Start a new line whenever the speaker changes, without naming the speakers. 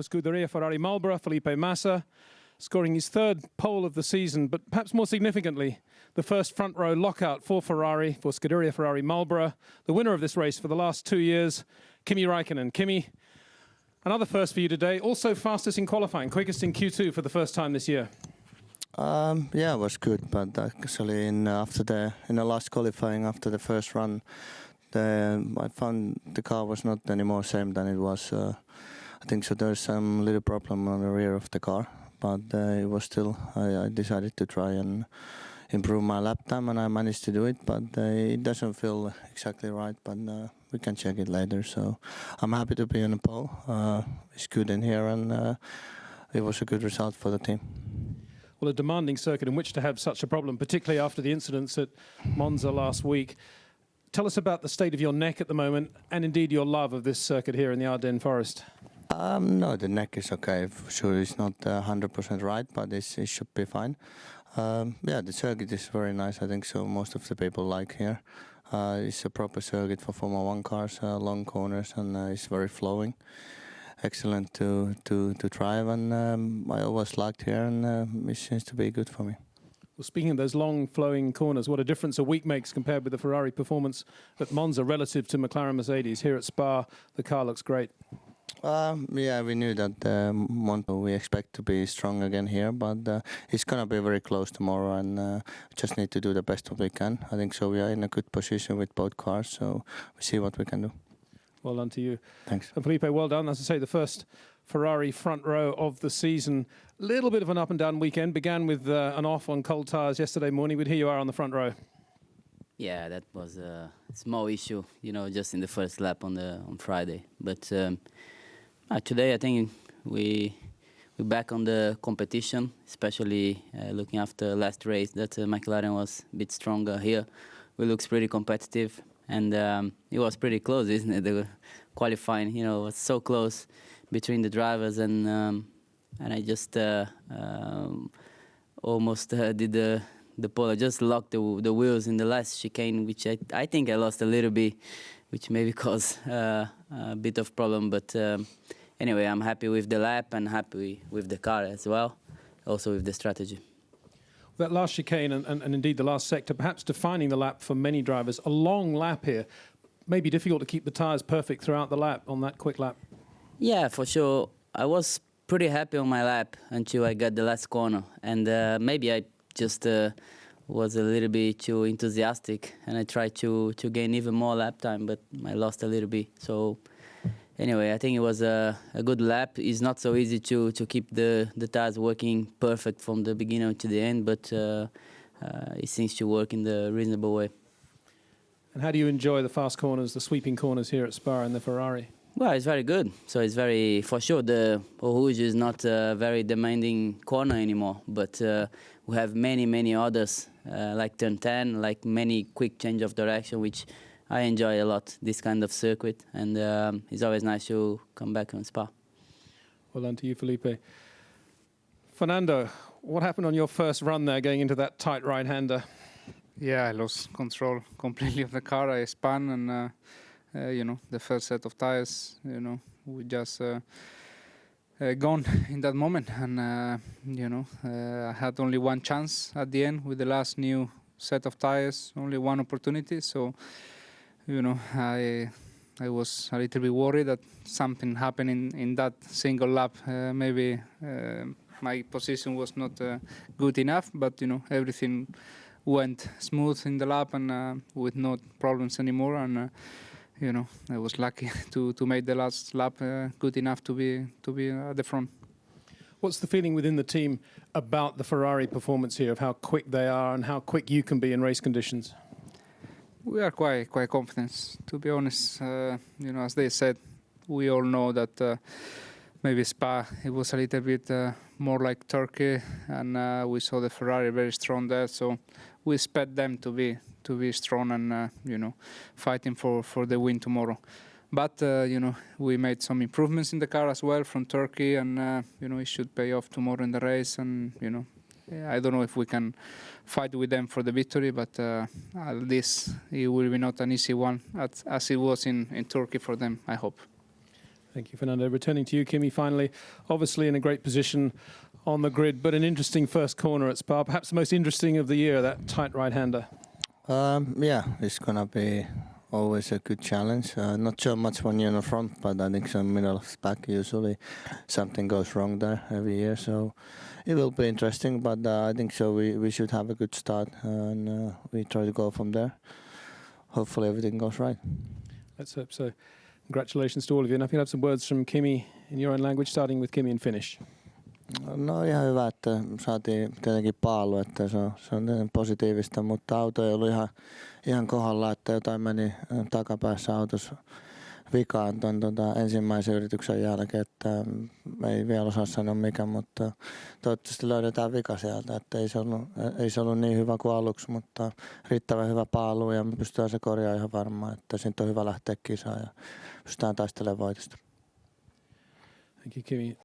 Scuderia Ferrari Marlborough, Felipe Massa, scoring his third pole of the season, but perhaps more significantly, the first front row lockout for Ferrari, for Scuderia Ferrari Marlborough, the winner of this race for the last 2 years, Kimi Räikkönen. Kimi, another first for you today, also fastest in qualifying, quickest in Q2 for the first time this year.
Yeah, it was good, but actually in the last qualifying after the first run, I found the car was not anymore same than it was. I think so. There's some little problem on the rear of the car, but it was still. I decided to try and improve my lap time, and I managed to do it. But it doesn't feel exactly right. But we can check it later. So I'm happy to be on the pole. It's good in here, and it was a good result for the team.
Well, a demanding circuit in which to have such a problem, particularly after the incidents at Monza last week. Tell us about the state of your neck at the moment, and indeed your love of this circuit here in the Ardennes Forest.
No, the neck is okay. For sure, it's not 100% right, but it should be fine. Yeah, the circuit is very nice. I think so. Most of the people like here. It's a proper circuit for Formula 1 cars, long corners, and it's very flowing. Excellent to drive, and I always liked here, and it seems to be good for me.
Well, speaking of those long flowing corners, what a difference a week makes compared with the Ferrari performance at Monza relative to McLaren Mercedes. Here at Spa, the car looks great.
Yeah, we knew that Monza we expect to be strong again here, but it's gonna be very close tomorrow, and just need to do the best we can. I think so. We are in a good position with both cars, so we see what we can do.
Well done to you.
Thanks.
And Felipe, well done. As I say, the first Ferrari front row of the season. Little bit of an up and down weekend. Began with an off on cold tyres yesterday morning, but here you are on the front row.
Yeah, that was a small issue, you know, just in the first lap on Friday. But today I think we're back on the competition, especially looking after last race that McLaren was a bit stronger here. We looks pretty competitive, and it was pretty close, isn't it? The qualifying, you know, was so close between the drivers, and I just almost did the pole. I just locked the wheels in the last chicane, which I think I lost a little bit, which maybe caused a bit of problem. But anyway, I'm happy with the lap and happy with the car as well, also with the strategy.
That last chicane and indeed the last sector, perhaps defining the lap for many drivers. A long lap here, may be difficult to keep the tyres perfect throughout the lap on that quick lap.
Yeah, for sure. I was pretty happy on my lap until I got the last corner, and maybe I just was a little bit too enthusiastic, and I tried to gain even more lap time, but I lost a little bit. So anyway, I think it was a good lap. It's not so easy to keep the tires working perfect from the beginning to the end, but it seems to work in the reasonable way.
And how do you enjoy the fast corners, the sweeping corners here at Spa in the Ferrari?
Well, it's very good. So it's very, for sure, the Eau Rouge is not a very demanding corner anymore, but we have many others, like turn 10, like many quick change of direction, which I enjoy a lot, this kind of circuit, and it's always nice to come back on Spa.
Well done to you, Felipe. Fernando, what happened on your first run there, going into that tight right-hander?
Yeah, I lost control completely of the car. I spun, and you know, the first set of tires, you know, we just gone in that moment, and you know, I had only one chance at the end with the last new set of tires, only one opportunity. So, you know, I was a little bit worried that something happened in that single lap. Maybe my position was not good enough, but you know, everything went smooth in the lap, and with no problems anymore. And you know, I was lucky to make the last lap good enough to be at the front.
What's the feeling within the team about the Ferrari performance here, of how quick they are and how quick you can be in race conditions?
We are quite confident, to be honest. You know, as they said, we all know that maybe Spa, it was a little bit more like Turkey, and we saw the Ferrari very strong there. So we expect them to be strong and you know, fighting for the win tomorrow. But you know, we made some improvements in the car as well from Turkey, and you know, it should pay off tomorrow in the race. And you know, I don't know if we can fight with them for the victory, but at least it will be not an easy one as it was in Turkey for them, I hope.
Thank you, Fernando. Returning to you, Kimi, finally. Obviously in a great position on the grid, but an interesting first corner at Spa. Perhaps the most interesting of the year, that tight right-hander.
Yeah, it's gonna be always a good challenge. Not so much when you're in the front, but I think some middle of the pack usually something goes wrong there every year. So it will be interesting, but I think so. We should have a good start and we try to go from there. Hopefully everything goes right.
Let's hope so. Congratulations to all of you. And I think I have some words from Kimi in your own language, starting with Kimi in Finnish.
No ihan hyvä, että saatiin tietenkin paalu, että se on positiivista, mutta auto ei ollut ihan kohdalla, että jotain meni takapäässä autossa vikaan ton ensimmäisen yrityksen jälkeen, että ei vielä osaa sanoa mikä, mutta toivottavasti löydetään vika sieltä, että ei se ollut niin hyvä kuin aluksi, mutta riittävän hyvä paalu ja me pystytään se korjaamaan ihan varmaan, että siitä on hyvä lähteä kisaan ja pystytään taistelemaan voitosta.
Thank you, Kimi.